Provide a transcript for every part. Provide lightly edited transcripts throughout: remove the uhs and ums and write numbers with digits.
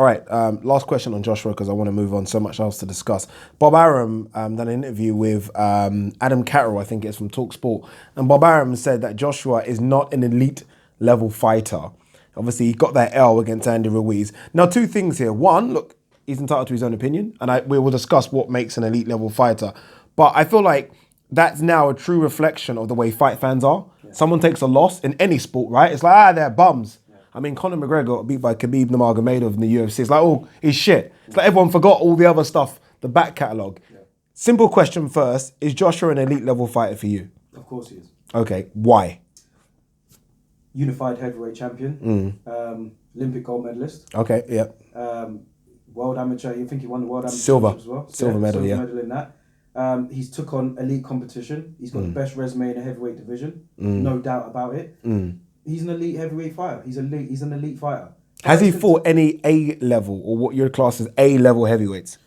All right, last question on Joshua because I want to move on. So much else to discuss. Bob Arum done an interview with Adam Carroll, I think it's from TalkSport, and Bob Arum said that Joshua is not an elite level fighter. Obviously, he got that L against Andy Ruiz. Now, two things here. One, look, he's entitled to his own opinion, and we will discuss what makes an elite level fighter. But I feel like that's now a true reflection of the way fight fans are. Yeah. Someone takes a loss in any sport, right? It's like, they're bums. I mean, Conor McGregor got beat by Khabib Nurmagomedov in the UFC. It's like, oh, he's shit. It's like everyone forgot all the other stuff, the back catalogue. Yeah. Simple question first, is Joshua an elite level fighter for you? Of course he is. Okay, why? Unified heavyweight champion, Olympic gold medalist. Okay, yeah. World amateur, you think he won the world amateur Silver. as well? Silver medal, silver yeah. medal in that. He's took on elite competition. He's got the best resume in the heavyweight division. No doubt about it. He's an elite heavyweight fighter. He's an elite fighter. Has he fought any A level or what your class is A level heavyweights?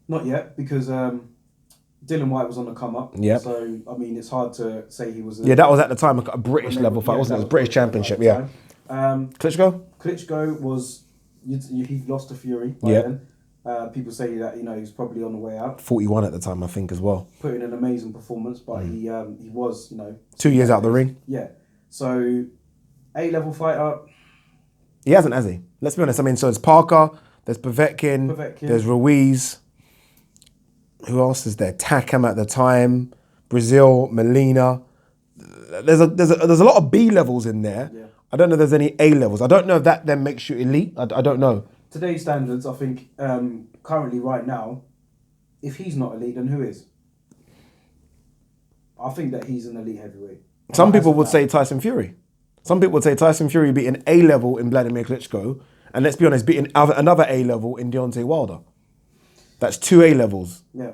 Not yet, because Dylan White was on the come up. Yeah. So I mean, it's hard to say he was. That was at the time a British level fight, wasn't it? It was British Championship. Yeah. Klitschko. Klitschko was he lost to Fury. By then. People say that he was probably on the way out. 41 at the time, I think, as well. Put in an amazing performance, but he was 2 years out the ring. Yeah. So, A-level fighter. He hasn't, has he? Let's be honest. I mean, so there's Parker, there's Povetkin, there's Ruiz. Who else is there? Takam at the time, Brazil, Molina. There's a lot of B levels in there. Yeah. I don't know if there's any A levels. I don't know if that then makes you elite. I don't know. Today's standards, I think, currently right now, if he's not elite, then who is? I think that he's an elite heavyweight. Some people would say Tyson Fury. Some people would say Tyson Fury beat an A level in Vladimir Klitschko, and let's be honest, beating another A level in Deontay Wilder. That's 2 A levels. Yeah.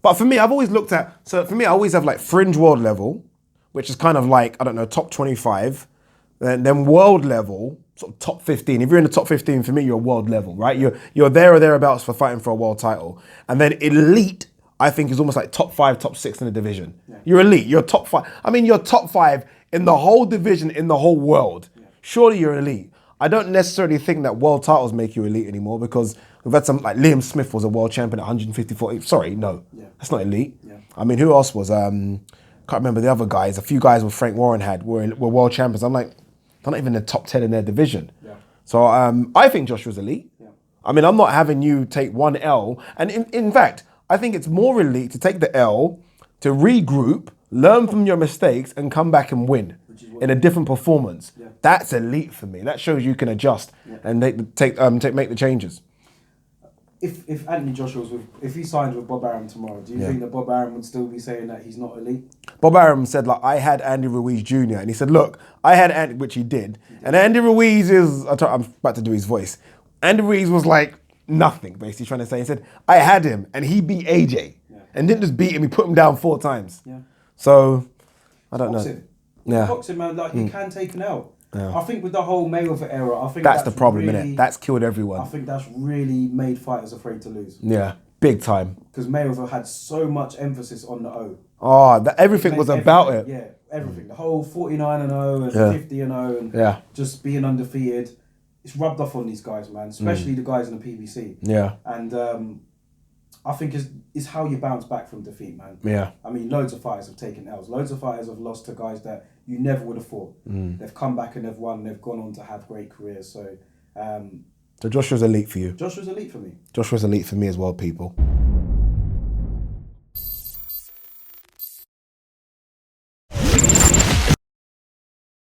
But for me, I always have like fringe world level, which is kind of like, I don't know, top 25, then world level, sort of top 15. If you're in the top 15, for me, you're world level, right? You're there or thereabouts for fighting for a world title. And then elite, I think, is almost like top 5, top 6 in the division. Yeah. You're elite. You're top 5. I mean, you're top 5 in the whole division, in the whole world. Yeah. Surely you're elite. I don't necessarily think that world titles make you elite anymore because we've had some, like Liam Smith was a world champion at 154. Sorry, no. Yeah. That's not elite. Yeah. I mean, who else was? Can't remember the other guys. A few guys with Frank Warren were world champions. I'm like, they're not even in the top 10 in their division. Yeah. So I think Joshua's elite. Yeah. I mean, I'm not having you take one L. And in fact, I think it's more elite to take the L, to regroup, learn from your mistakes, and come back and win in a different performance. Yeah. That's elite for me. That shows you can adjust and make the changes. If Anthony Joshua if he signed with Bob Arum tomorrow, do you think that Bob Arum would still be saying that he's not elite? Bob Arum said, like, I had Andy Ruiz Jr. And he said, look, I had Andy, which he did. And Andy Ruiz I'm about to do his voice. Andy Ruiz was like nothing, basically trying to say. He said, I had him and he beat AJ. Yeah. And didn't just beat him, he put him down 4 times. Yeah. So, I don't know. Yeah. Boxing, man, like, you can take an L. Yeah. I think with the whole Mayweather era, I think that's the problem, really, innit? That's killed everyone. I think that's really made fighters afraid to lose. Yeah, big time. Because Mayweather had so much emphasis on the O. Oh, everything was about it. Yeah, everything. The whole 49-0 and 50-0 and just being undefeated. It's rubbed off on these guys, man. Especially the guys in the PBC. Yeah. And I think it's how you bounce back from defeat, man. Yeah. I mean, loads of fighters have taken L's. Loads of fighters have lost to guys that you never would have thought. They've come back and they've won. They've gone on to have great careers. So Joshua's elite for you. Joshua's elite for me. Joshua's elite for me as well, people.